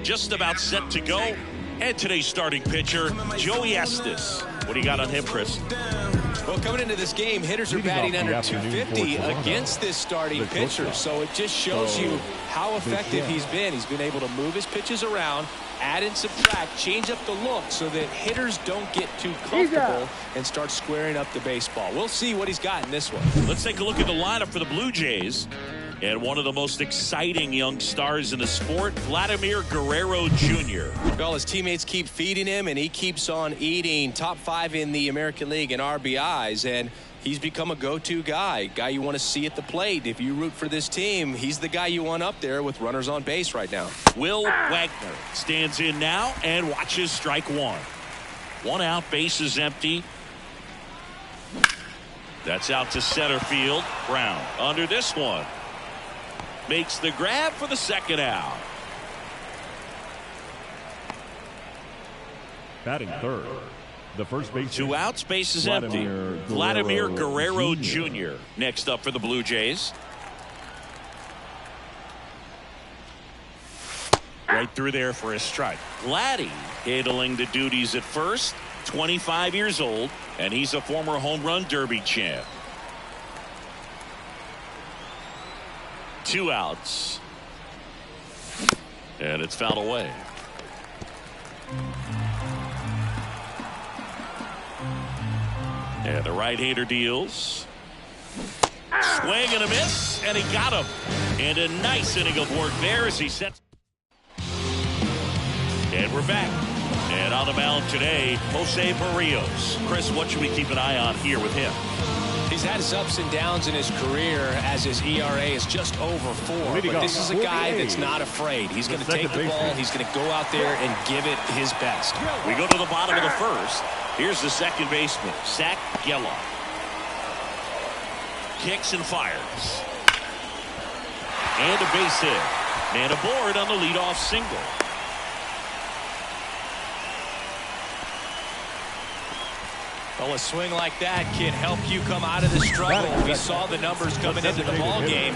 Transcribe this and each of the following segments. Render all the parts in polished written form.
Just about set to go. And today's starting pitcher, Joey Estes. What do you got on him, Chris? Well, coming into this game, hitters are batting under 250 against this starting pitcher. So it just shows you how effective he's been. He's been able to move his pitches around, add and subtract, change up the look so that hitters don't get too comfortable and start squaring up the baseball. We'll see what he's got in this one. Let's take a look at the lineup for the Blue Jays. And one of the most exciting young stars in the sport, Vladimir Guerrero Jr. Well, his teammates keep feeding him, and he keeps on eating. Top 5 in the American League in RBIs, and he's become a go-to guy you want to see at the plate. If you root for this team, he's the guy you want up there with runners on base right now. Will Wagner stands in now and watches strike one. One out, base is empty. That's out to center field. Brown under this one. Makes the grab for the second out. Batting third, the first base. 2 outs, base is empty. Vladimir Guerrero Jr. next up for the Blue Jays. Right through there for a strike. Vladdy handling the duties at first. 25 years old, and he's a former home run derby champ. 2 outs. And it's fouled away. And the right-hander deals. Swing and a miss, and he got him. And a nice inning of work there as he sets. And we're back. And on the mound today, Jose Berrios. Chris, what should we keep an eye on here with him? He's had his ups and downs in his career as his ERA is just over 4. But this is a guy that's not afraid. He's going to take the ball. He's going to go out there and give it his best. We go to the bottom of the first. Here's the second baseman, Zach Gelof. Kicks and fires. And a base hit. And aboard on the leadoff single. Well, a swing like that can help you come out of the struggle. We saw the numbers coming into the ball game.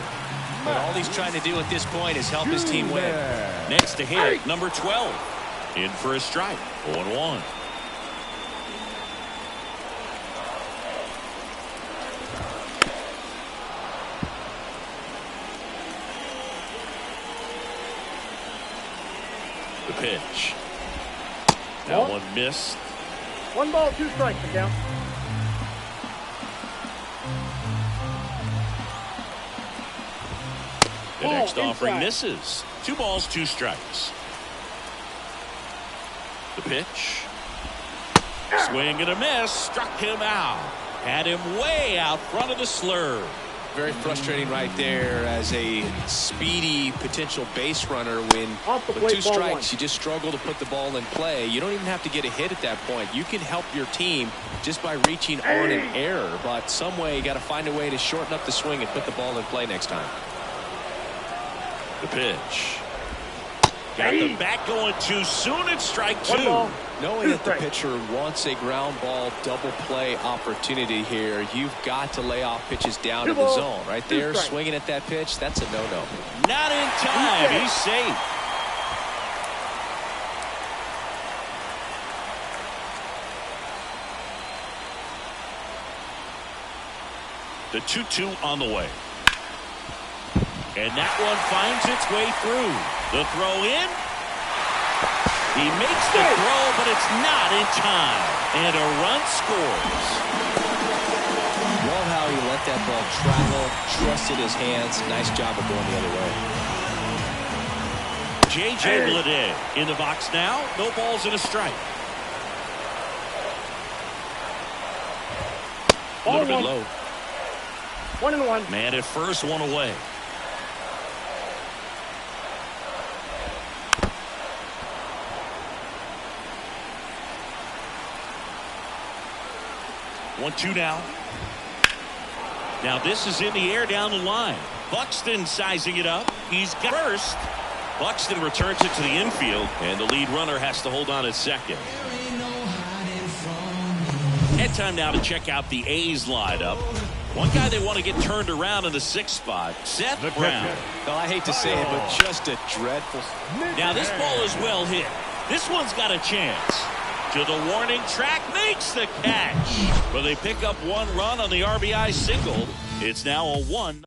But all he's trying to do at this point is help his team win. Next to hit, number 12. In for a strike. 0-1. The pitch. That one missed. 1 ball, 2 strikes, McCown. The next offering misses. 2 balls, 2 strikes. The pitch. Swing and a miss. Struck him out. Had him way out front of the slurve. Very frustrating right there as a speedy potential base runner when with 2 strikes you just struggle to put the ball in play. You don't even have to get a hit at that point. You can help your team just by reaching on an error, but some way you got to find a way to shorten up the swing and put the ball in play next time. The pitch. Got the bat going too soon. It's strike 2. Knowing that the pitcher wants a ground ball double play opportunity here, you've got to lay off pitches down to the zone. Right there, swinging at that pitch, that's a no-no. Not in time. He's safe. The 2-2 on the way. And that one finds its way through. The throw in. He makes the throw, but it's not in time. And a run scores. Love how he let that ball travel, trusted his hands. Nice job of going the other way. J.J. Bleday in the box now. No balls and a strike. A little bit low. 1-1. Man at first, one away. One, two now. Now this is in the air down the line. Buxton sizing it up. He's got first. Buxton returns it to the infield, and the lead runner has to hold on at second. And time now to check out the A's lineup. One guy they want to get turned around in the 6th spot, Seth Brown. Well, I hate to say it, but just a dreadful. Now this ball is well hit. This one's got a chance. To the warning track, makes the catch. But they pick up one run on the RBI single. It's now a 1.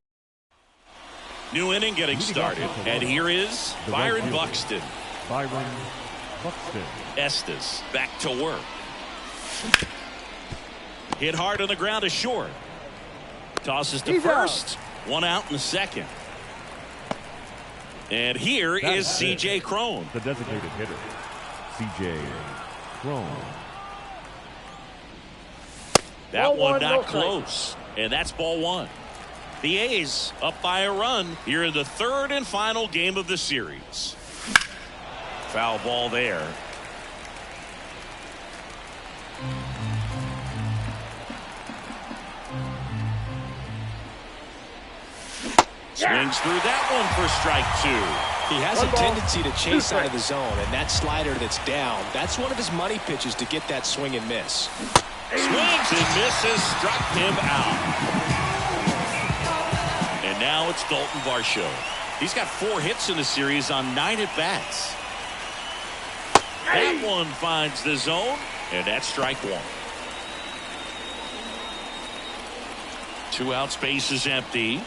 New inning getting started. And here is Byron Buxton. Byron Buxton. Estes back to work. Hit hard on the ground to short. Tosses to first. One out in the second. And here is C.J. Cron. The designated hitter, C.J. Cron. That one not close. And that's ball one. The A's up by a run here in the 3rd and final game of the series. Foul ball there. Swings through that one for strike 2. He has a tendency to chase out of the zone, and that slider that's down, that's one of his money pitches to get that swing and miss. Swings and misses, struck him out. And now it's Dalton Varsho. He's got 4 hits in the series on 9 at-bats. That one finds the zone, and that's strike 1. 2 out, space is empty.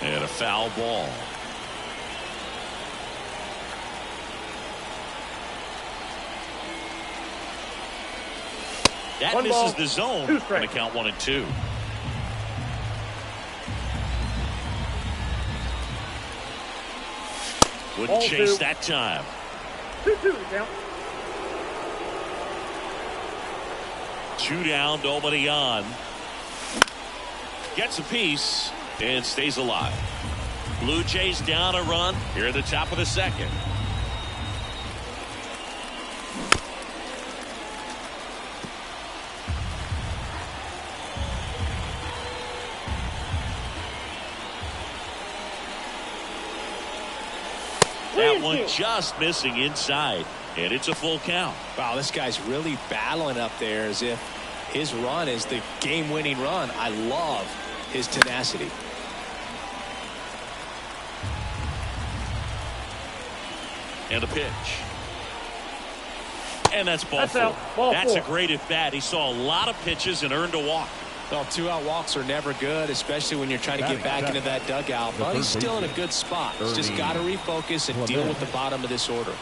And a foul ball. That misses the zone. Going to count 1 and 2. Wouldn't chase that time. 2-2 count. 2 down, nobody on. Gets a piece and stays alive. Blue Jays down a run here at the top of the second. That one just missing inside, and it's a full count. Wow, this guy's really battling up there as if his run is the game-winning run. I love his tenacity. And a pitch. And that's ball 4. That's a great at-bat. He saw a lot of pitches and earned a walk. Well, 2-out walks are never good, especially when you're trying to get back into that dugout. But he's still in a good spot. He's just got to refocus and deal with the bottom of this order.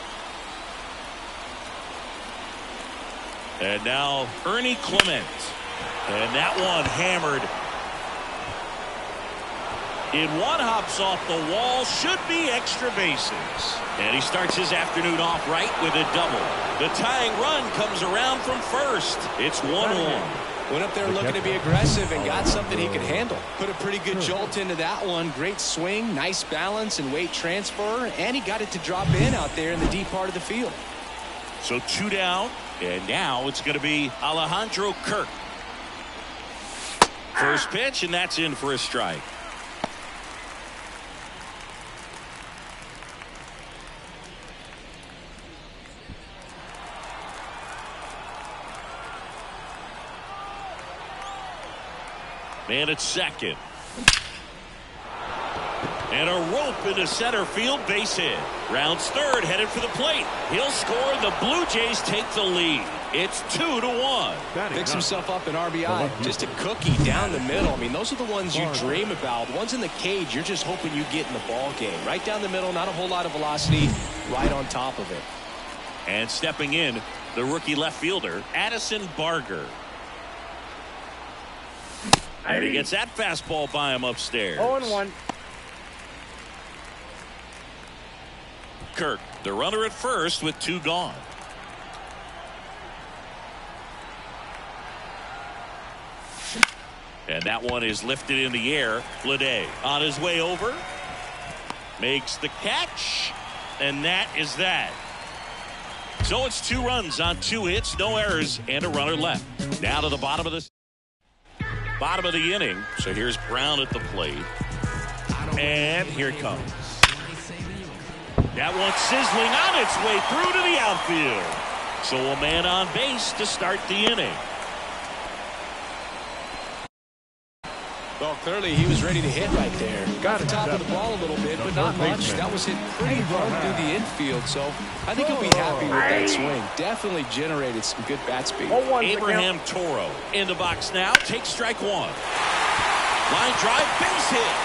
And now Ernie Clement. And that one hammered. In one, hops off the wall, should be extra bases. And he starts his afternoon off right with a double. The tying run comes around from first. It's 1-1. Went up there looking to be aggressive and got something he could handle. Put a pretty good jolt into that one. Great swing, nice balance and weight transfer, and he got it to drop in out there in the deep part of the field. So 2 down, and now it's going to be Alejandro Kirk. First pitch, and that's in for a strike. Man at second. And a rope into center field, base hit. Rounds third, headed for the plate. He'll score. The Blue Jays take the lead. It's 2-1. Picks himself up an RBI. Just a cookie down the middle. I mean, those are the ones you dream about. Ones in the cage, you're just hoping you get in the ball game. Right down the middle, not a whole lot of velocity, right on top of it. And stepping in, the rookie left fielder, Addison Barger. And he gets that fastball by him upstairs. 0-1. Kirk, the runner at first with 2 gone. And that one is lifted in the air. Bleday on his way over. Makes the catch. And that is that. So it's 2 runs on 2 hits, no errors, and a runner left. Now to the bottom of the inning. So here's Brown at the plate. And here it comes. That one sizzling on its way through to the outfield. So a man on base to start the inning. Well, clearly he was ready to hit right there. Got the top of the ball a little bit, but not much. That was hit pretty hard through the infield, so I think he'll be happy with that swing. Definitely generated some good bat speed. Abraham Toro in the box now. Takes strike 1. Line drive, base hit.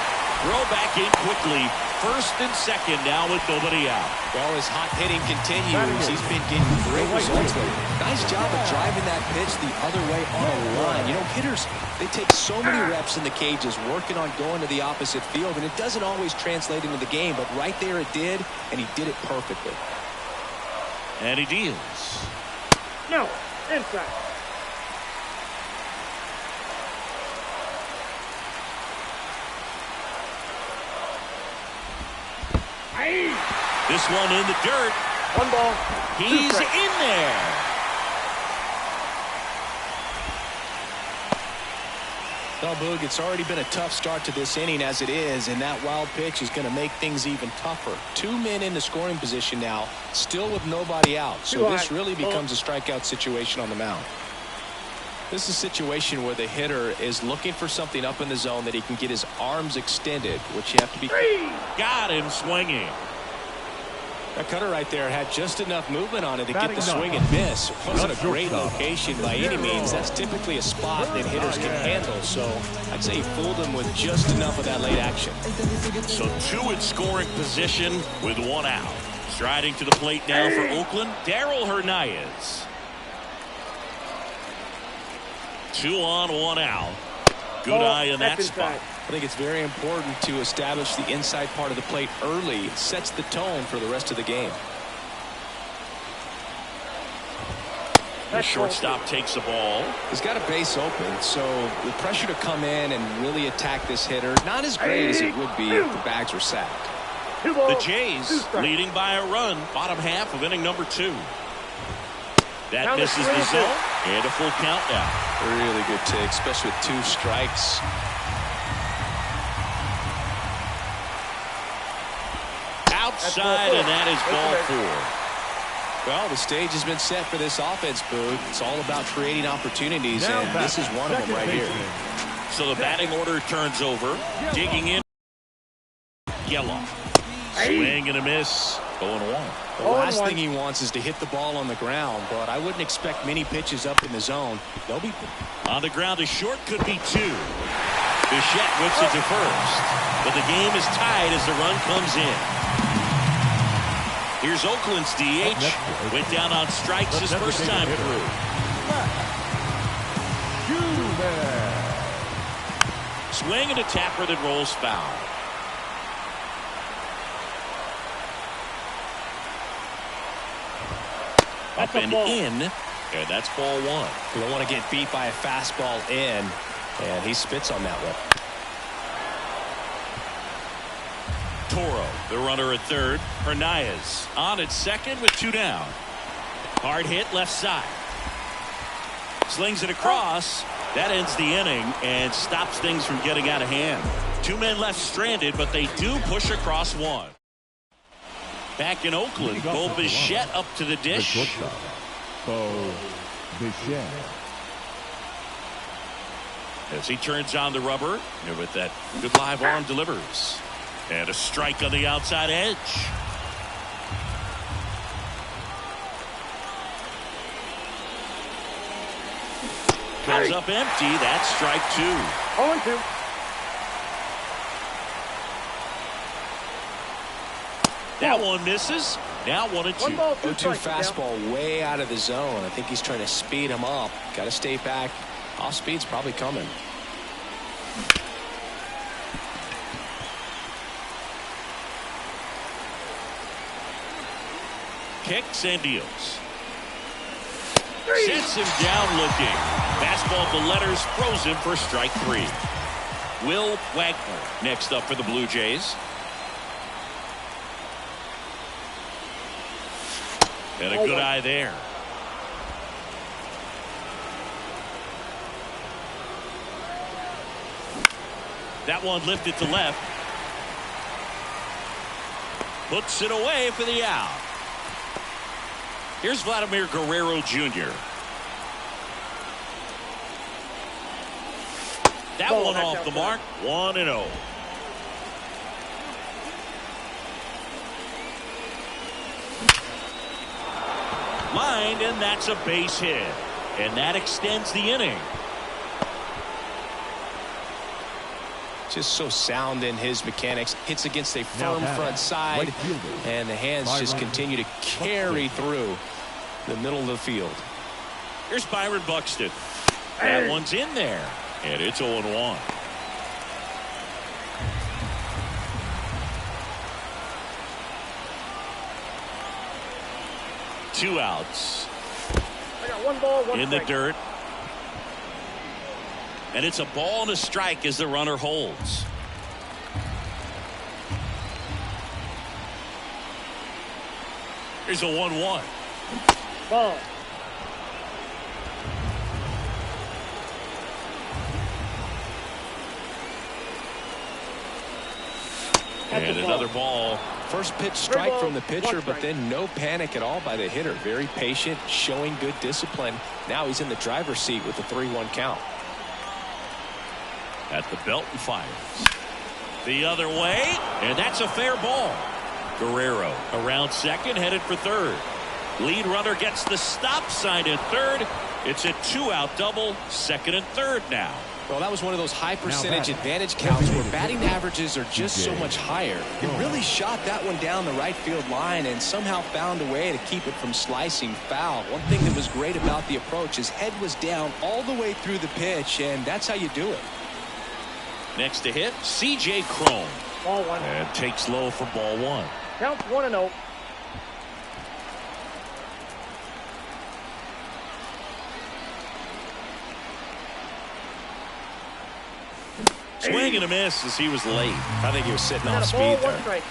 Throw back in quickly. First and second now with nobody out. Well, his hot hitting continues. He's been getting great results lately. Nice job of driving that pitch the other way on a line. You know, hitters, they take so many reps in the cages working on going to the opposite field, and it doesn't always translate into the game, but right there it did, and he did it perfectly. And he deals. No, inside. This one in the dirt. 1 ball. He's in there. Well, Boog, it's already been a tough start to this inning as it is, and that wild pitch is going to make things even tougher. 2 men in the scoring position now, still with nobody out. So this really becomes a strikeout situation on the mound. This is a situation where the hitter is looking for something up in the zone that he can get his arms extended, which you have to be. Got him swinging. That cutter right there had just enough movement on it to get the swing and miss. It wasn't a great location by any means. That's typically a spot that hitters can handle. So I'd say he fooled him with just enough of that late action. So 2 in scoring position with 1 out. Striding to the plate now for Oakland, Darell Hernaiz. 2 on, 1 out. Good eye in that spot. I think it's very important to establish the inside part of the plate early. It sets the tone for the rest of the game. The shortstop takes the ball. He's got a base open, so the pressure to come in and really attack this hitter, not as great as it would be if the bags were sacked. The Jays leading by a run, bottom half of inning number 2. That misses the zone, and a full count now. Really good take, especially with 2 strikes. Outside, and that is ball 4. Well, the stage has been set for this offense, Boog. It's all about creating opportunities, and this is one of them right here. So the batting order turns over. Digging in. Yellow. Swing and a miss. 0-1. The last thing he wants is to hit the ball on the ground, but I wouldn't expect many pitches up in the zone. They'll be on the ground. A short could be 2. Bichette whips it to first, but the game is tied as the run comes in. Here's Oakland's DH. Went down on strikes his first time through. Swing and a tapper that rolls foul. Up and in, and that's ball 1. You don't want to get beat by a fastball in, and he spits on that one. Toro, the runner at third. Hernaiz on at second with 2 down. Hard hit left side. Slings it across. That ends the inning and stops things from getting out of hand. 2 men left stranded, but they do push across 1. Back in Oakland, Bo Bichette up to the dish. Bo Bichette. As he turns on the rubber, and with that good live arm delivers. And a strike on the outside edge. Comes up empty. That's strike 2. 0-2. That one misses. Now 1-2. 0-2 fastball way out of the zone. I think he's trying to speed him up. Got to stay back. Off speed's probably coming. kicks and deals. Sets him down looking. Fastball at the letters, throws him for strike 3. Will Wagner next up for the Blue Jays. And a good eye there. That one lifted to left. Puts it away for the out. Here's Vladimir Guerrero Jr. That one off the mark. 1-0. Lined, and that's a base hit. And that extends the inning. Just so sound in his mechanics. Hits against a firm front side. And the hands just continue to carry through the middle of the field. Here's Byron Buxton. That one's in there. And it's 0-1. Two outs. I got 1 ball, 1 in strike. the dirt. And it's a ball and a strike as the runner holds. Here's a 1-1. Ball. And another ball. First pitch strike from the pitcher, but then no panic at all by the hitter. Very patient, showing good discipline. Now he's in the driver's seat with the 3-1 count. At the belt and fires. The other way, and that's a fair ball. Guerrero around second, headed for third. Lead runner gets the stop sign at third. It's a 2-out double, second and third now. Well, that was one of those high percentage advantage counts where batting averages are just so much higher. He really shot that one down the right field line and somehow found a way to keep it from slicing foul. One thing that was great about the approach, his head was down all the way through the pitch, and that's how you do it. Next to hit, C.J. Cron. Ball 1. And takes low for ball 1. Counts 1-0. Swing and a miss as he was late. I think he was sitting I off got a ball, speed 1 there. strike.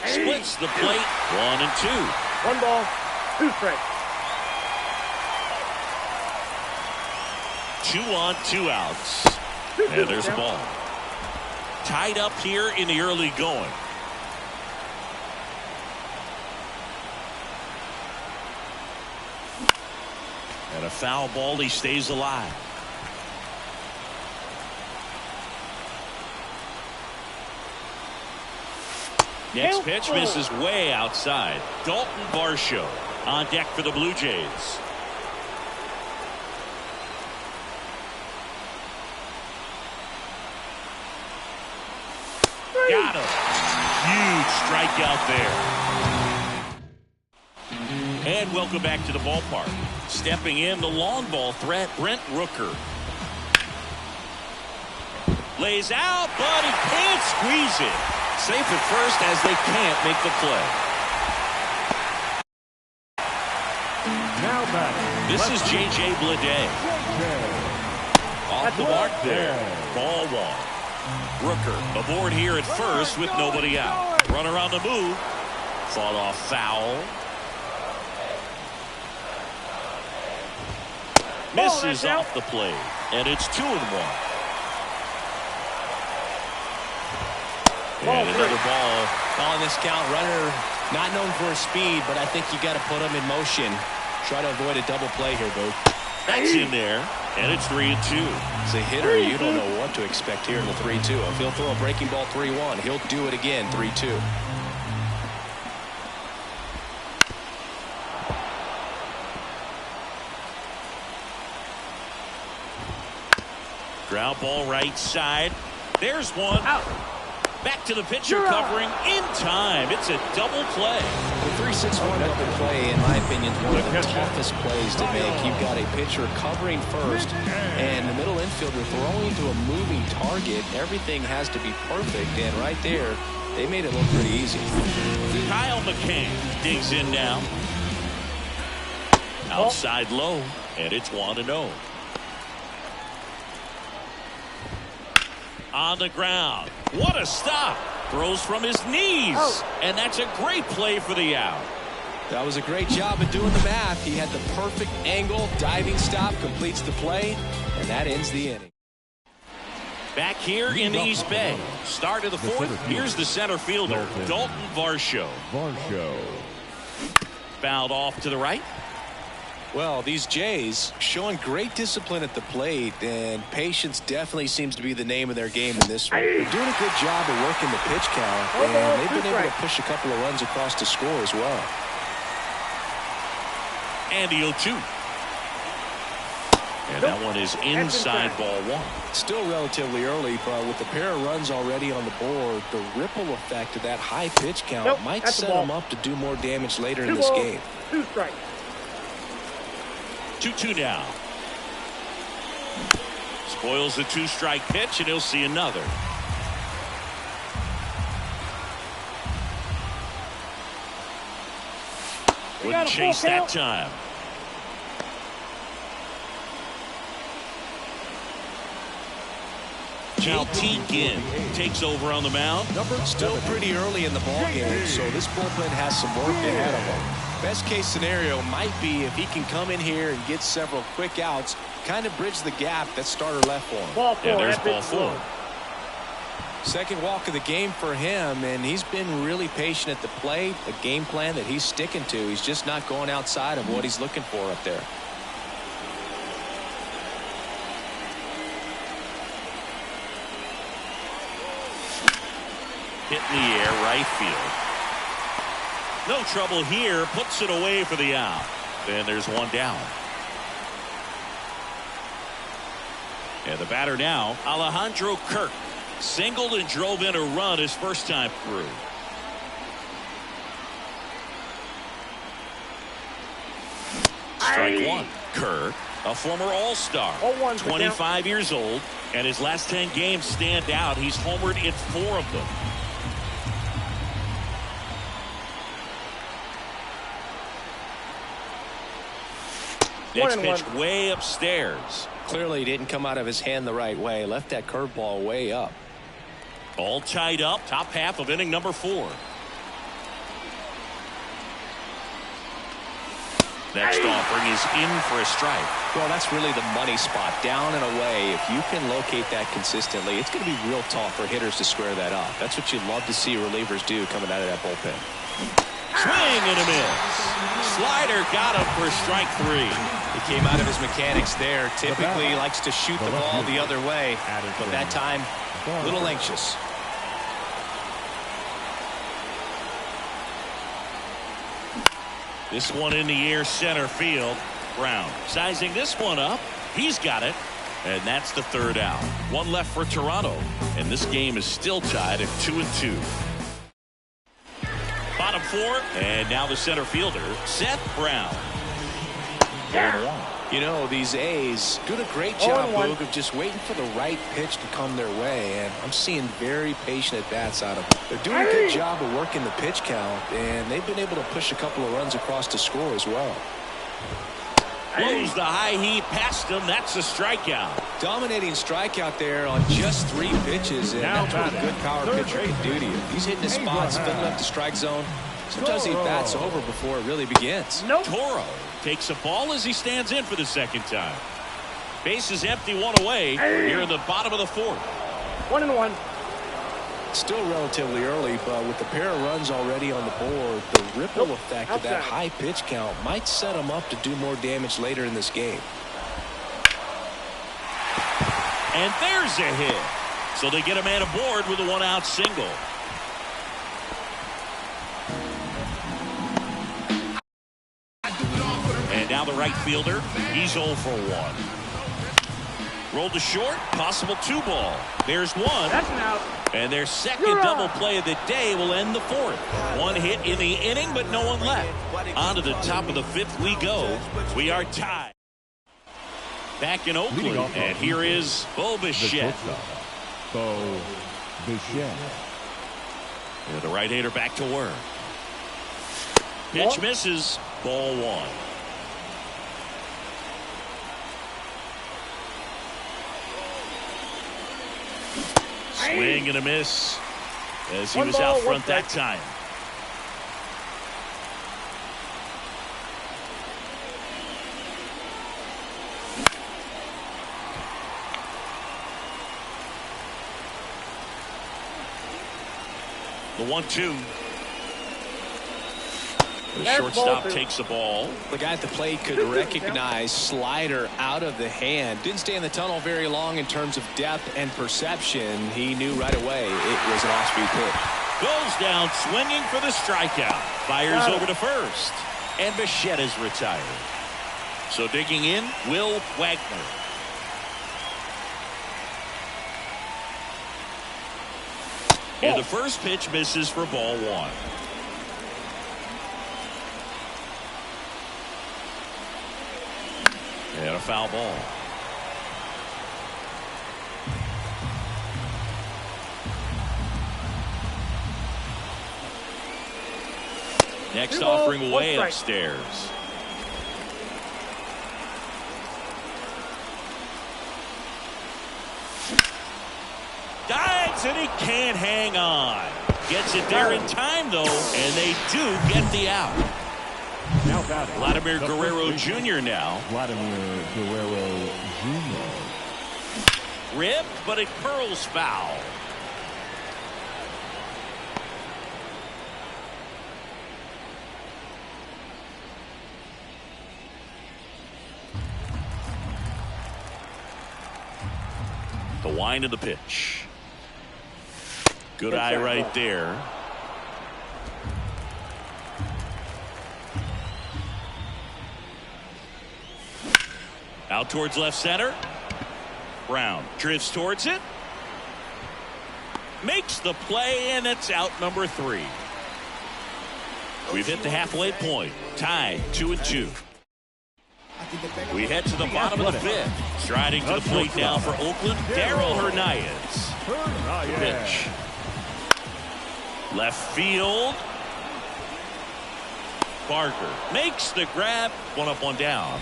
Splits the plate, 1 and 2. 1 ball, 2 strikes. 2 on, 2 outs. And there's a ball. Tied up here in the early going. And a foul ball, he stays alive. Next pitch misses way outside. Dalton Varsho on deck for the Blue Jays. Got him. Huge strikeout there. And welcome back to the ballpark. Stepping in, the long ball threat, Brent Rooker. Lays out, but he can't squeeze it. Safe at first as they can't make the play. Now back. This is J.J. Bleday. Off the mark there. Ball 1. Rooker aboard here at first with nobody out. Runner on the move. Fought off foul. Misses off the plate. And it's 2-1. And another ball. On this count, runner not known for his speed, but I think you got to put him in motion. Try to avoid a double play here, Booth. That's in there. And it's 3-2. As a hitter, you don't know what to expect here in the 3-2. If he'll throw a breaking ball 3-1, he'll do it again 3-2. Ground ball right side. There's one. Out. Back to the pitcher, covering in time. It's a double play. The 3-6-1 double play, in my opinion, is one of the toughest plays to make. You've got a pitcher covering first, and the middle infielder throwing to a moving target. Everything has to be perfect, and right there, they made it look pretty easy. Kyle McCann digs in now. Outside low, and it's 1-0. On the ground. What a stop. Throws from his knees. And that's a great play for the out. That was a great job of doing the math. He had the perfect angle. Diving stop completes the play, and that ends the inning. Back here in the East Bay. Start of the fourth. Here's the center fielder, Dalton Varsho. Fouled off to the right. Well, these Jays showing great discipline at the plate, and patience definitely seems to be the name of their game in this one. They're doing a good job of working the pitch count, and they've been able to push a couple of runs across to score as well. And the 0-2. And that one is inside ball one. Still relatively early, but with the pair of runs already on the board, the ripple effect of that high pitch count might set them up to do more damage later in this game. 2 strikes. 2-2 now. Spoils the 2-strike pitch, and he'll see another. Wouldn't chase that time. JT Ginn takes over on the mound. Still pretty early in the ball game, so this bullpen has some work ahead of him. Best case scenario might be if he can come in here and get several quick outs, kind of bridge the gap that starter left for him. Ball 4. Yeah, there's ball 4. Second walk of the game for him, and he's been really patient at the plate. A game plan that he's sticking to. He's just not going outside of what he's looking for up there. Hit in the air, right field. No trouble here. Puts it away for the out. And there's one down. And the batter now, Alejandro Kirk. Singled and drove in a run his first time through. Strike one. Kirk, a former All-Star. 25 years old. And his last 10 games stand out. He's homered in 4 of them. Next pitch way upstairs. Clearly didn't come out of his hand the right way. Left that curveball way up. All tied up. Top half of inning number 4. Next offering is in for a strike. Well, that's really the money spot. Down and away. If you can locate that consistently, it's going to be real tough for hitters to square that up. That's what you'd love to see relievers do coming out of that bullpen. Swing and a miss. Slider got him for strike 3. He came out of his mechanics there. Typically he likes to shoot the ball the other way, but that time a little anxious. This one in the air, center field. Brown sizing this one up. He's got it. And that's the 3rd out. One left for Toronto. And this game is still tied at 2-2. Bottom 4. And now the center fielder, Seth Brown. You know, these A's doing a great job, Boog, of just waiting for the right pitch to come their way, and I'm seeing very patient at-bats out of them. They're doing a good job of working the pitch count, and they've been able to push a couple of runs across to score as well. Blows the high heat past him. That's a strikeout. Dominating strikeout there on just 3 pitches, and that's what a good power pitcher can do to you. He's hitting his spots, filling up the strike zone. Sometimes he bats over before it really begins. Toro takes a ball as he stands in for the second time. Base is empty, 1 away here in the bottom of the 4th. 1-1. Still relatively early, but with the pair of runs already on the board, the ripple effect of that high pitch count might set them up to do more damage later in this game. And there's a hit. So they get a man aboard with a 1-out single. And now the right fielder, he's 0 for 1. Rolled to short, possible 2 ball. There's one. That's an out. And their second double play of the day will end the 4th. 1 hit in the inning, but no one left. On to the top of the 5th we go. We are tied. Back in Oakland, and here is Bo Bichette. Bo Bichette. And the right-hander back to work. Pitch misses. Ball 1. Swing and a miss as he was out front that time. The 1-2. The shortstop takes the ball. The guy at the plate could recognize slider out of the hand. Didn't stay in the tunnel very long in terms of depth and perception. He knew right away it was an off-speed pitch. Goes down swinging for the strikeout. Fires over to first. And Bichette is retired. So digging in, Will Wagner. And the first pitch misses for ball 1. And a foul ball. Next offering way upstairs. Dives and he can't hang on. Gets it there in time though, and they do get the out. Now batting. Vladimir Guerrero Jr. now. Vladimir Guerrero Jr. Ripped, but it curls foul. The wind of the pitch. Good eye right there. Out towards left center. Brown drifts towards it. Makes the play, and it's out number 3. We've hit the halfway point. Tied 2-2. We head to the bottom of the 5th. Striding to the plate now for Oakland, Darell Hernandez. Pitch. Left field. Barker makes the grab. 1 up, 1 down.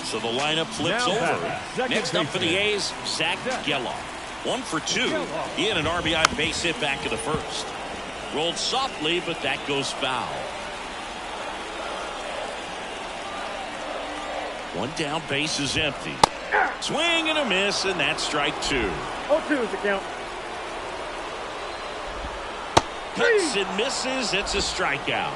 So the lineup flips over. Next up for the A's, Zach Gelof. 1 for 2. He had an RBI base hit back in the 1st. Rolled softly, but that goes foul. 1 down, base is empty. Swing and a miss, and that's strike 2. 0-2 is the count. Cuts and misses. It's a strikeout.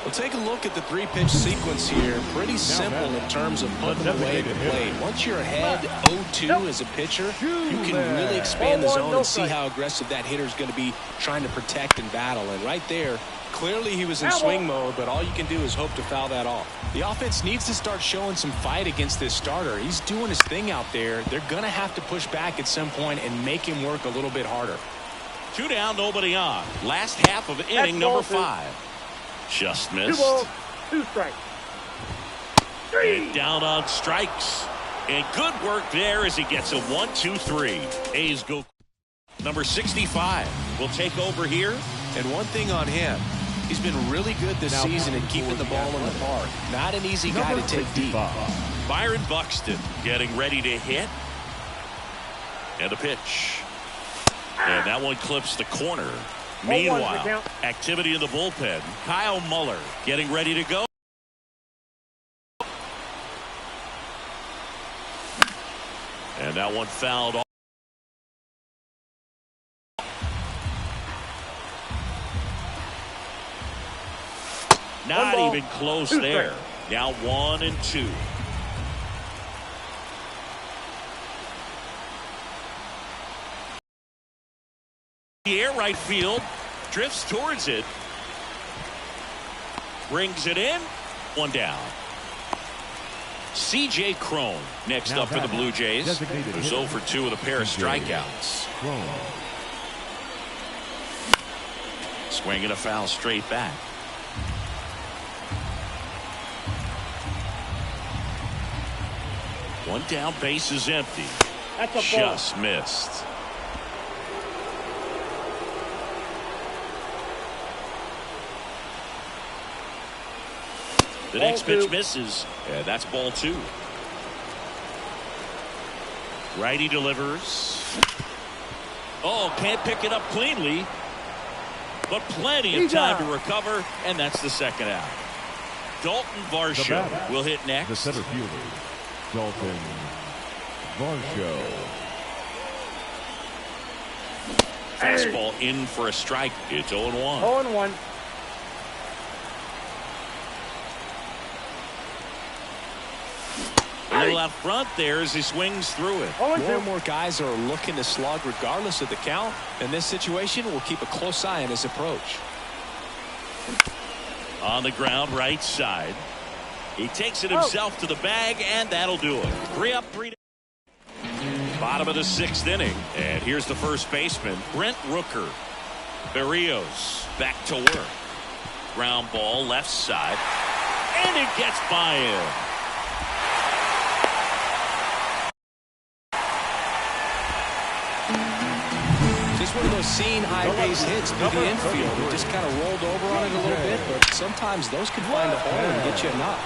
Well, take a look at the 3-pitch sequence here. Pretty simple in terms of putting away at the plate. Once you're ahead 0-2 as a pitcher, you can really expand the zone and see how aggressive that hitter is going to be trying to protect and battle. And right there, clearly he was in swing mode, but all you can do is hope to foul that off. The offense needs to start showing some fight against this starter. He's doing his thing out there. They're going to have to push back at some point and make him work a little bit harder. 2 down, nobody on. Last half of inning number 5. Just missed. 2 balls, 2 strikes. 3. And down on strikes. And good work there as he gets a 1-2-3. A's go. Number 65 will take over here. And one thing on him, he's been really good this season at keeping the ball in the park. Not an easy guy to take deep. Byron Buxton getting ready to hit. And a pitch. And that one clips the corner. Meanwhile, activity in the bullpen. Kyle Muller getting ready to go. And that one fouled off. Not even close there. Now 1-2. The air right field drifts towards it. Brings it in. 1 down. C.J. Cron next up for the Blue Jays. Who's 0 for 2 with a pair of strikeouts. Swinging a foul straight back. One down, base is empty. That's a ball. Just missed. The next pitch misses. Yeah, that's ball 2. Righty delivers. Oh, can't pick it up cleanly. But plenty of time to recover, and that's the second out. Dalton Varsho will hit next. The center fielder, Dalton Varsho. Fastball in for a strike. It's 0-1. 0-1. A little out front there as he swings through it. More and more guys are looking to slug regardless of the count. In this situation, we'll keep a close eye on his approach. On the ground, right side. He takes it himself to the bag, and that'll do it. 3 up, 3 down. Bottom of the 6th inning. And here's the first baseman, Brent Rooker. Berrios back to work. Ground ball left side. And it gets by him. Just one of those seeing high base hits through the infield. He just kind of rolled over on it a little bit, but sometimes those can find a hole and get you a knock.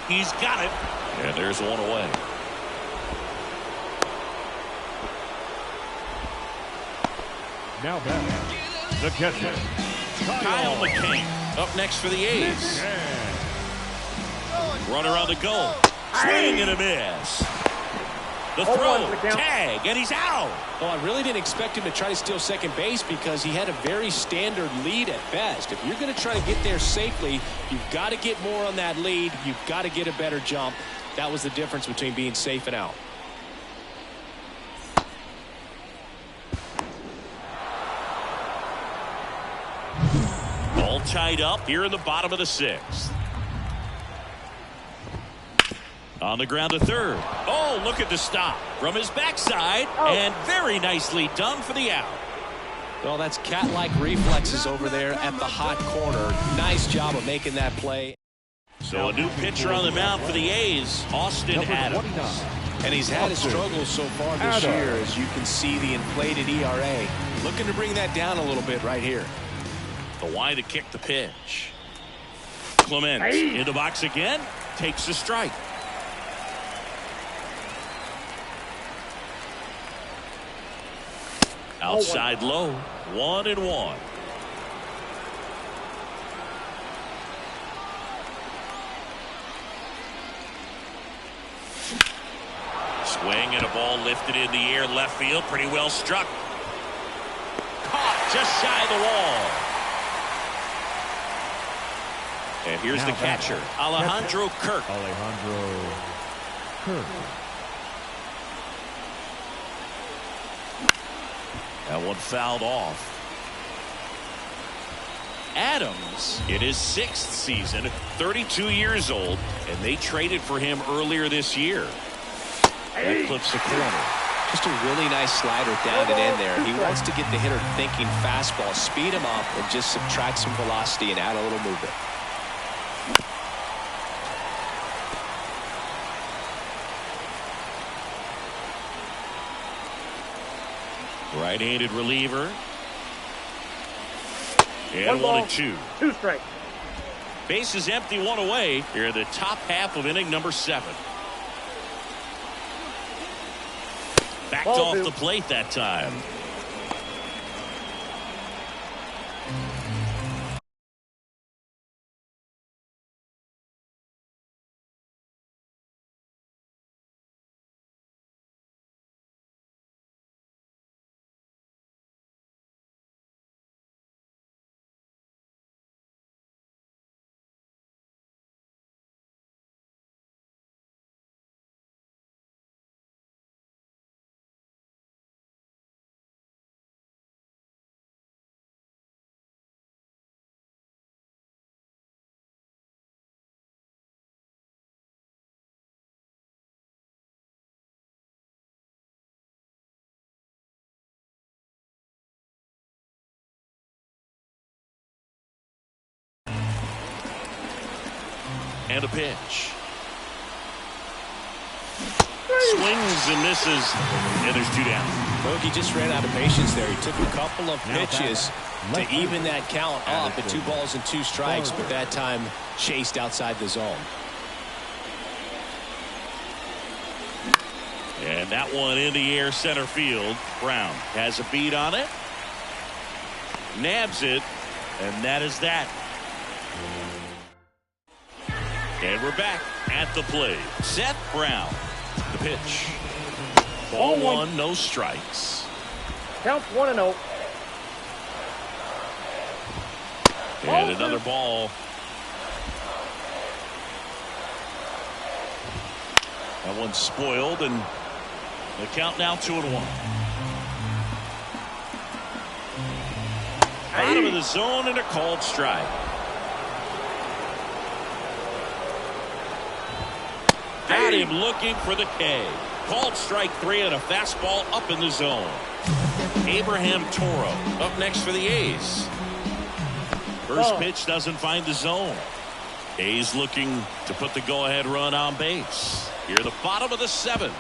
He's got it. And there's one away. Now back, the catcher, Kyle McCain up next for the A's. Runner on the goal. Swing and a miss. The throw, tag, and he's out. Well, I really didn't expect him to try to steal second base because he had a very standard lead at best. If you're going to try to get there safely, you've got to get more on that lead. You've got to get a better jump. That was the difference between being safe and out. All tied up here in the bottom of the 6th. On the ground to third. Oh, look at the stop from his backside, and very nicely done for the out. Well, that's cat-like reflexes over there at the hot corner. Nice job of making that play. So a new pitcher on the mound for the A's, Austin Adams. And he's had his struggles so far this year, as you can see the inflated ERA. Looking to bring that down a little bit right here. The wide to kick the pitch. Clement in the box again, takes the strike. Outside low, 1-1. Swing and a ball lifted in the air, left field, pretty well struck. Caught just shy of the wall. And here's the catcher, Alejandro Kirk. Alejandro Kirk. That one fouled off. Adams in his 6th season, 32 years old, and they traded for him earlier this year. That clips the corner. Just a really nice slider down and in there. He wants to get the hitter thinking fastball, speed him up, and just subtract some velocity and add a little movement. Right-handed reliever. And 1-2. 2 strikes. Base is empty, 1 away. Here in the top half of inning number 7. Backed off the plate that time. And a pitch. Swings and misses. And there's 2 down. Bogey just ran out of patience there. He took a couple of pitches to even that count up at 2 balls and 2 strikes, but that time chased outside the zone. And that one in the air center field. Brown has a beat on it. Nabs it. And that is that. And we're back at the plate. Seth Brown. The pitch. Ball 1, no strikes. Counts 1-0. And another ball. That one's spoiled, and the count now 2-1. Bottom of the zone and a called strike. Got him looking for the K. Called strike 3 and a fastball up in the zone. Abraham Toro up next for the A's. First pitch doesn't find the zone. A's looking to put the go-ahead run on base. Here the bottom of the 7th.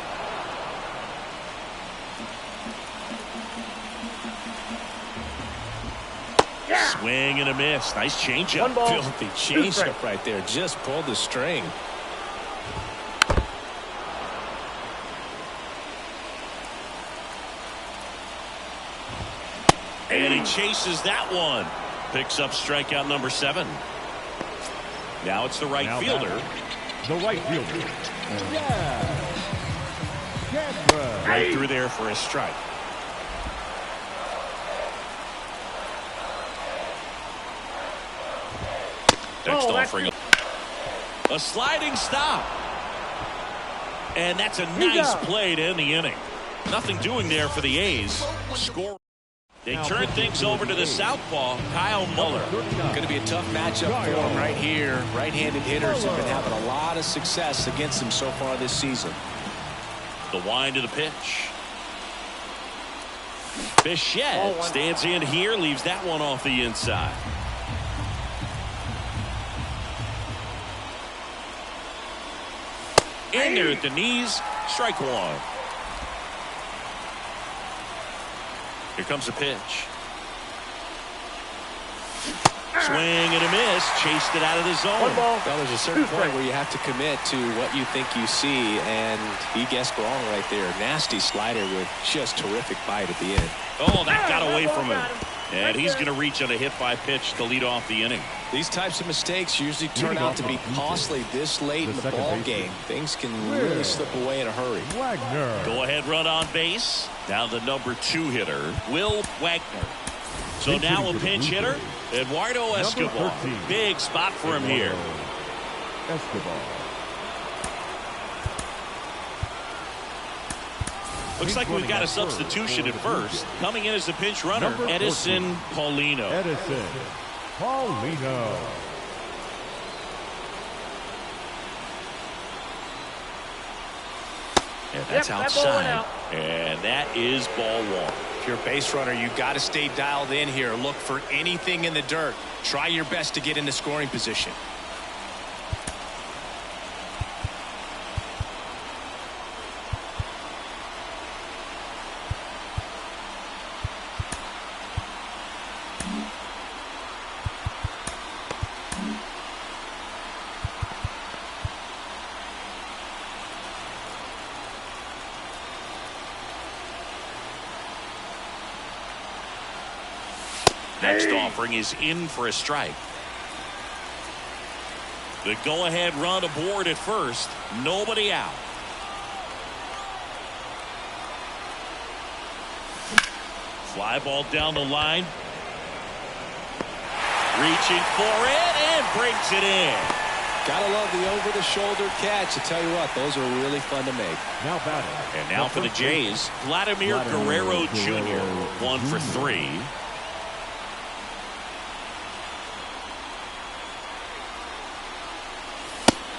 Swing and a miss. Nice changeup. Filthy changeup right there. Just pulled the string. And he chases that one. Picks up strikeout number 7. Now it's the right fielder. The right fielder. Right through there for a strike. Next offering. A sliding stop. And that's a nice play to end the inning. Nothing doing there for the A's. Score. They turn things over to the southpaw, Kyle Muller. Going to be a tough matchup for him right here. Right-handed hitters have been having a lot of success against him so far this season. The wind of the pitch. Bichette stands in here, leaves that one off the inside. In there at the knees, strike 1. Here comes a pitch. Swing and a miss. Chased it out of the zone. Well, there's a certain point where you have to commit to what you think you see, and he guessed wrong right there. Nasty slider with just terrific bite at the end. Oh, that got away from him. And he's going to reach on a hit-by pitch to lead off the inning. These types of mistakes usually turn out to be costly this late in the ball game. Things can really slip away in a hurry. Wagner. Go ahead run on base. Now the number 2 hitter, Will Wagner. So now a pinch hitter, Eduardo Escobar. Big spot for him here. Escobar. Looks like we've got a substitution at first. Coming in as a pinch runner, Edison Paulino. Edison Paulino. And that's outside. And that is ball 1. If you're a base runner, you got to stay dialed in here. Look for anything in the dirt. Try your best to get into scoring position. Next offering is in for a strike. The go-ahead run aboard at first. Nobody out. Fly ball down the line. Reaching for it and breaks it in. Gotta love the over-the-shoulder catch. I tell you what, those are really fun to make. Now batting. And now for the Jays, Vladimir Guerrero Jr. 1 for 3.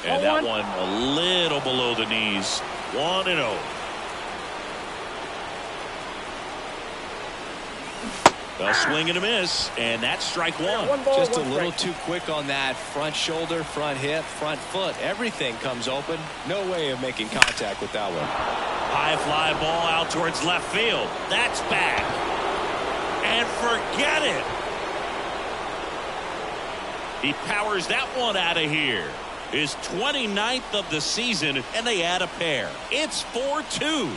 And that one a little below the knees. 1-0. A swing and a miss, and that's strike one. Just a little too quick on that. Front shoulder, front hip, front foot. Everything comes open. No way of making contact with that one. High fly ball out towards left field. That's back. And forget it. He powers that one out of here. His 29th of the season, and they add a pair. It's 4-2.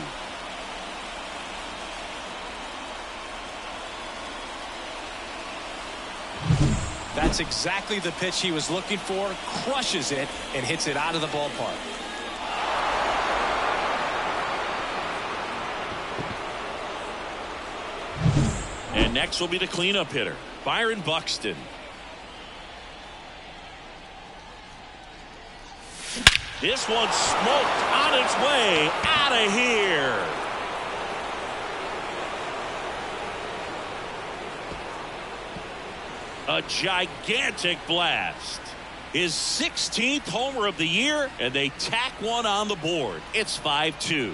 That's exactly the pitch he was looking for. Crushes it and hits it out of the ballpark. And next will be the cleanup hitter, Byron Buxton. This one's smoked on its way out of here. A gigantic blast. His 16th homer of the year, and they tack one on the board. It's 5-2.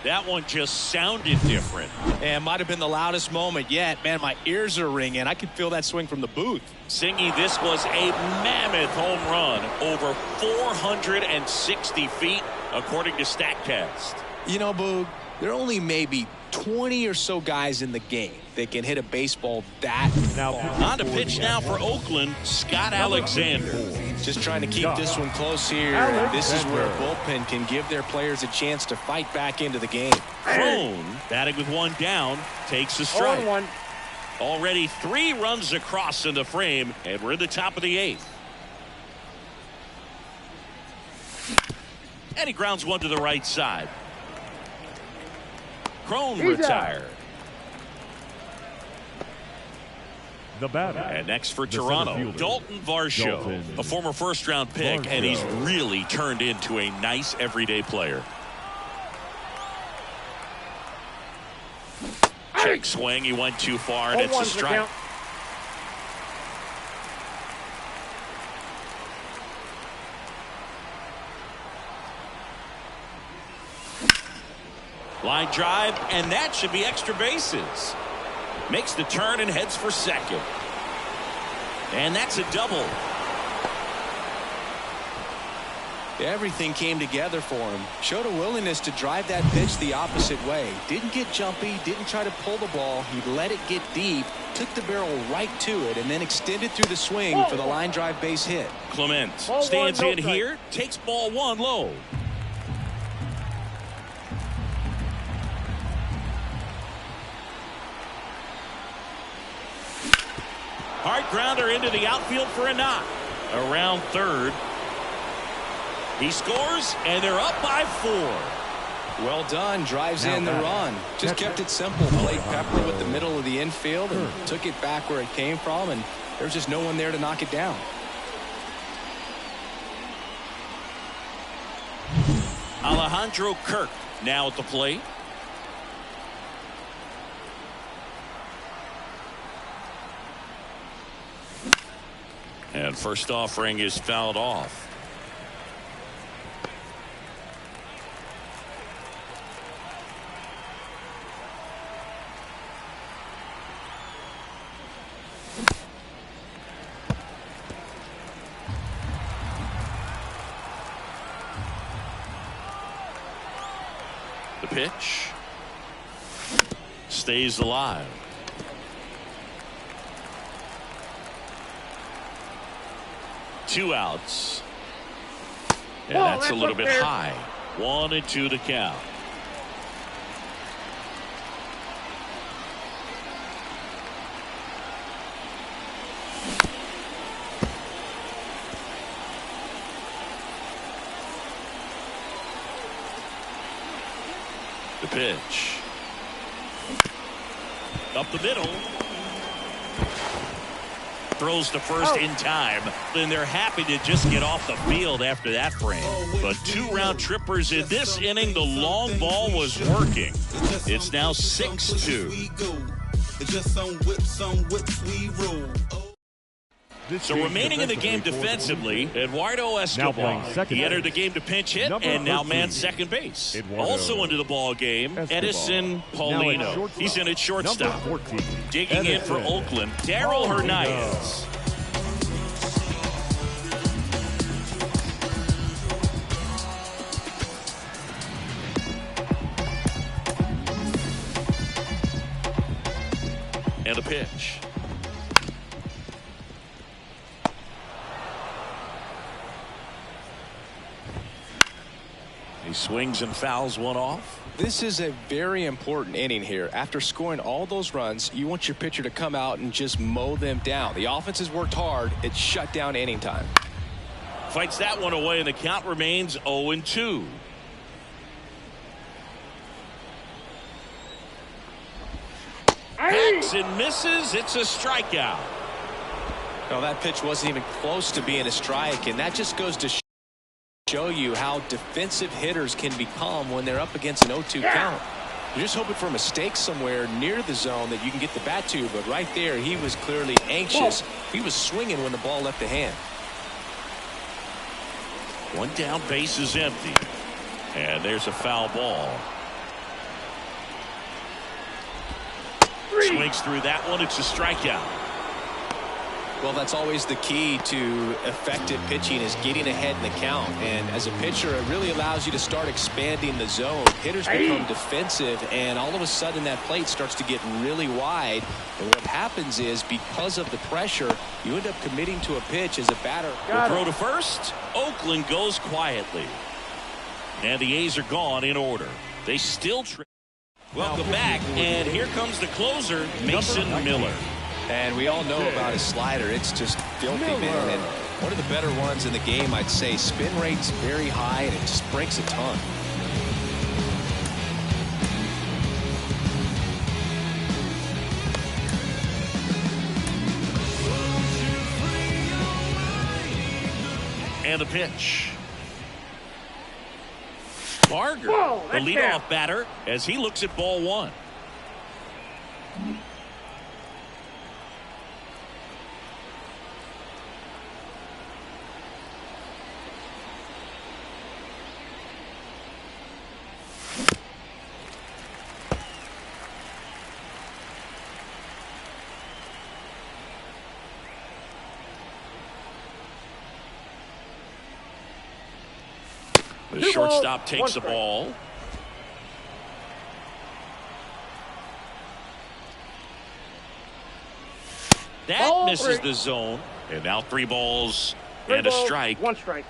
That one just sounded different. And might have been the loudest moment yet. Man, my ears are ringing. I could feel that swing from the booth. Singy, this was a mammoth home run, over 460 feet, according to StatCast. You know, Boog, there are only maybe 20 or so guys in the game that can hit a baseball that Now on the pitch now for Oakland, Scott Alexander. Just trying to keep this one close here. And this is where a bullpen can give their players a chance to fight back into the game. Crone, batting with one down, takes a strike. Already 3 runs across in the frame, and we're in the top of the 8th. And he grounds one to the right side. Crone retired. the batter. And next for Toronto, Dalton Varsho, a former first-round pick, and he's really turned into a nice everyday player. Check swing, he went too far, and it's a strike. Line drive, and that should be extra bases. Makes the turn and heads for second. And that's a double. Everything came together for him. Showed a willingness to drive that pitch the opposite way. Didn't get jumpy, didn't try to pull the ball. He let it get deep, took the barrel right to it, and then extended through the swing for the line drive base hit. Clement stands in here, takes ball one low. Hard grounder into the outfield for a knock. Around third. He scores, and they're up by 4. Well done. Drives in the run. Just kept it simple. Played pepper with the middle of the infield and took it back where it came from, and there's just no one there to knock it down. Alejandro Kirk now at the plate. And first offering is fouled off. The pitch stays alive. Two outs. And that's a little bit high. 1-2 to count. The pitch. Up the middle. Throws to first in time. Then they're happy to just get off the field after that frame. But 2 round trippers in this inning. The long ball was working. It's now 6-2. So remaining in the game defensively, Eduardo Escobar. He entered the game to pinch hit and now man second base. Also into the ball game, Edison Paulino. He's in at shortstop. Digging in for Oakland, Darell Hernandez. And a pitch. He swings and fouls one off. This is a very important inning here. After scoring all those runs, you want your pitcher to come out and just mow them down. The offense has worked hard. It's shut down inning time. Fights that one away, and the count remains 0-2. Hacks and misses. It's a strikeout. No, that pitch wasn't even close to being a strike, and that just goes to show you how defensive hitters can become when they're up against an 0-2 count. You're just hoping for a mistake somewhere near the zone that you can get the bat to, but right there he was clearly anxious. He was swinging when the ball left the hand. One down, base is empty, and there's a foul ball. Swings through that one. It's a strikeout. Well, that's always the key to effective pitching, is getting ahead in the count. And as a pitcher, it really allows you to start expanding the zone. Hitters become defensive, and all of a sudden that plate starts to get really wide. And what happens is, because of the pressure, you end up committing to a pitch as a batter. The throw to first. Oakland goes quietly. And the A's are gone in order. They still welcome back, and here comes the closer, Mason Miller. And we all know about his slider. It's just filthy, man. And one of the better ones in the game, I'd say. Spin rate's very high, and it just breaks a ton. And the pitch. Barger, the leadoff batter, as he looks at ball one. The shortstop takes the ball. That misses the zone. And now 3 balls and a strike. 1 strike.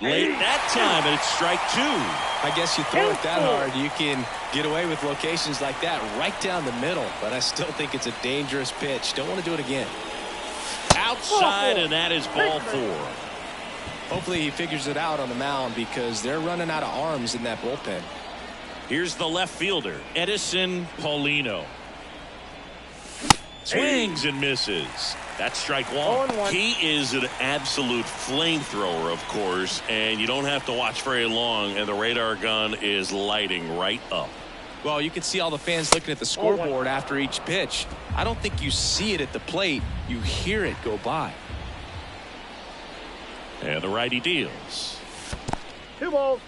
Late that time, and it's strike 2. I guess you throw it that hard, you can get away with locations like that right down the middle. But I still think it's a dangerous pitch. Don't want to do it again. Outside, and that is ball 4. Hopefully he figures it out on the mound, because they're running out of arms in that bullpen. Here's the left fielder, Edison Paulino. Swings and misses. That's strike 1. He is an absolute flamethrower, of course, and you don't have to watch very long, and the radar gun is lighting right up. Well, you can see all the fans looking at the scoreboard after each pitch. I don't think you see it at the plate. You hear it go by. And the righty deals. 2 balls.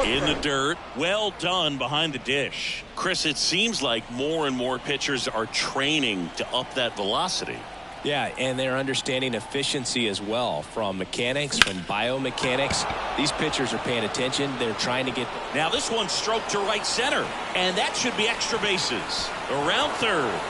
In the dirt. Well done behind the dish. Chris, it seems like more and more pitchers are training to up that velocity. Yeah, and they're understanding efficiency as well, from mechanics, from biomechanics. These pitchers are paying attention. They're trying to get... Now this one stroked to right center, and that should be extra bases. Around third.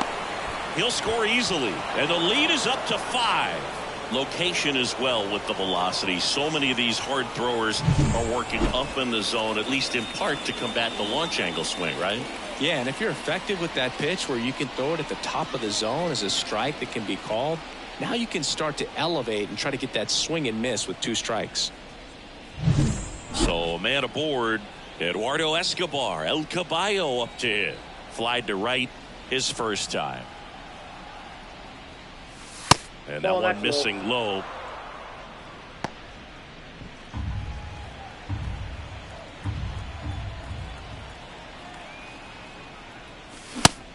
He'll score easily, and the lead is up to 5. Location as well with the velocity. So many of these hard throwers are working up in the zone, at least in part, to combat the launch angle swing, right? Yeah, and if you're effective with that pitch where you can throw it at the top of the zone as a strike that can be called, now you can start to elevate and try to get that swing and miss with 2 strikes. So a man aboard, Eduardo Escobar, El Caballo up to hit. Flied to right his first time. And that one missing low.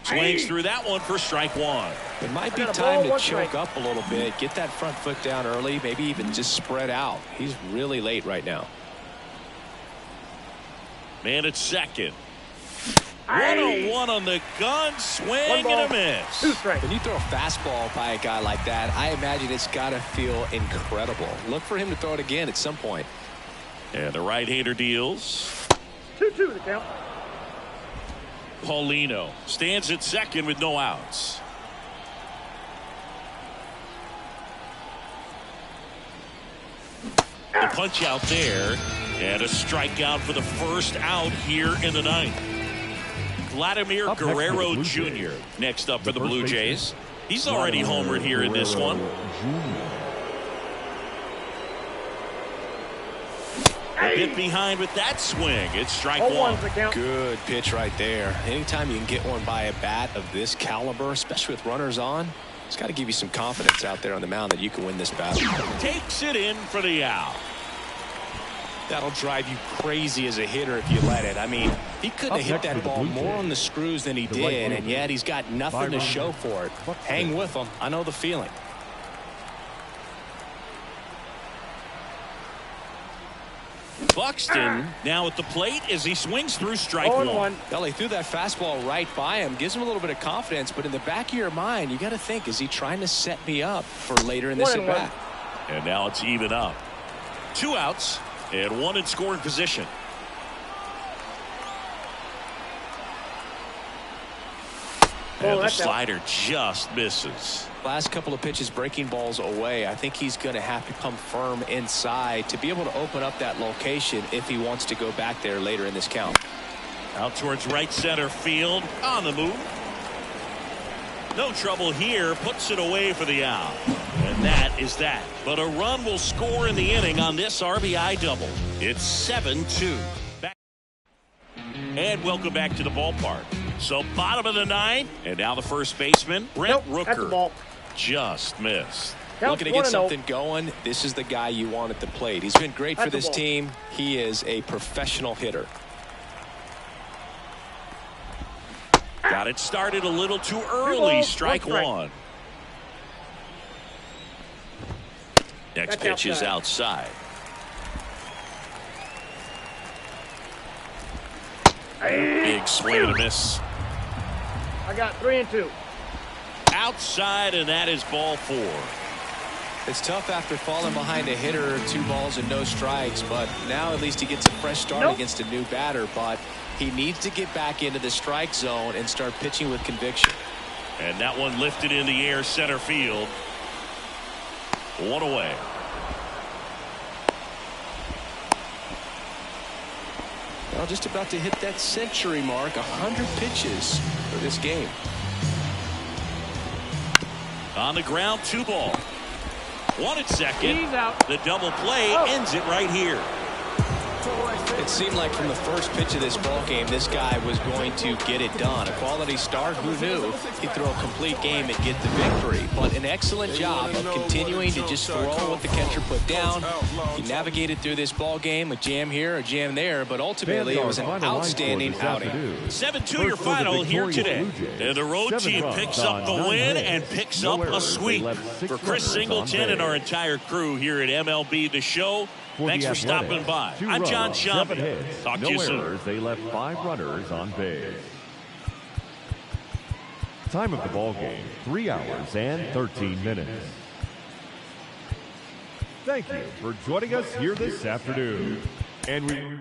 Swings through that one for strike one. It might be time to choke up a little bit, get that front foot down early, maybe even just spread out. He's really late right now. Man at second. 1-on-1 on the gun, swing and a miss. When you throw a fastball by a guy like that, I imagine it's got to feel incredible. Look for him to throw it again at some point. And the right-hander deals. 2-2 the count. Paulino stands at second with no outs. The punch out there, and a strikeout for the first out here in the ninth. Vladimir Guerrero Jr. next up for the Blue Jays. He's already homered here in this one. A bit behind with that swing. It's strike one. Good pitch right there. Anytime you can get one by a bat of this caliber, especially with runners on, it's got to give you some confidence out there on the mound that you can win this battle. Takes it in for the out. That'll drive you crazy as a hitter if you let it. I mean, he couldn't have hit that ball more on the screws than he did, and yet he's got nothing to show for it. Hang with him. I know the feeling. Buxton now at the plate as he swings through strike one. Well, he threw that fastball right by him. Gives him a little bit of confidence, but in the back of your mind, you got to think, is he trying to set me up for later in this at-bat? And now it's even up. 2 outs and 1 in scoring position. And the slider just misses. Last couple of pitches breaking balls away. I think he's going to have to come firm inside to be able to open up that location if he wants to go back there later in this count. Out towards right center field, on the move. No trouble here, puts it away for the out. And that is that. But a run will score in the inning on this RBI double. It's 7-2. And welcome back to the ballpark. So bottom of the ninth, and now the first baseman, Brent Rooker, just missed. Looking to get something going. This is the guy you want at the plate. He's been great for this team. He is a professional hitter. Got it started a little too early. Strike one. Next pitch is outside. Big swing and a miss. I got 3-2. Outside, and that is ball 4. It's tough after falling behind a hitter, 2 balls and no strikes, but now at least he gets a fresh start against a new batter, but he needs to get back into the strike zone and start pitching with conviction. And that one lifted in the air center field. 1 away. Well, just about to hit that century mark, 100 pitches for this game. On the ground, 2 ball. 1 at second. He's out. The double play ends it right here. It seemed like from the first pitch of this ball game, this guy was going to get it done. A quality start, who knew? He'd throw a complete game and get the victory. But an excellent job of continuing to just throw what the catcher put down. He navigated through this ball game, a jam here, a jam there, but ultimately it was an outstanding outing. 7-2 your final here today. And the road team picks up the win and picks up a sweep. For Chris Singleton and our entire crew here at MLB The Show, thanks for stopping by. I'm John Sciambi. Talk to you soon. They left 5 runners on base. Time of the ball game, 3 hours and 13 minutes. Thank you for joining us here this afternoon. And we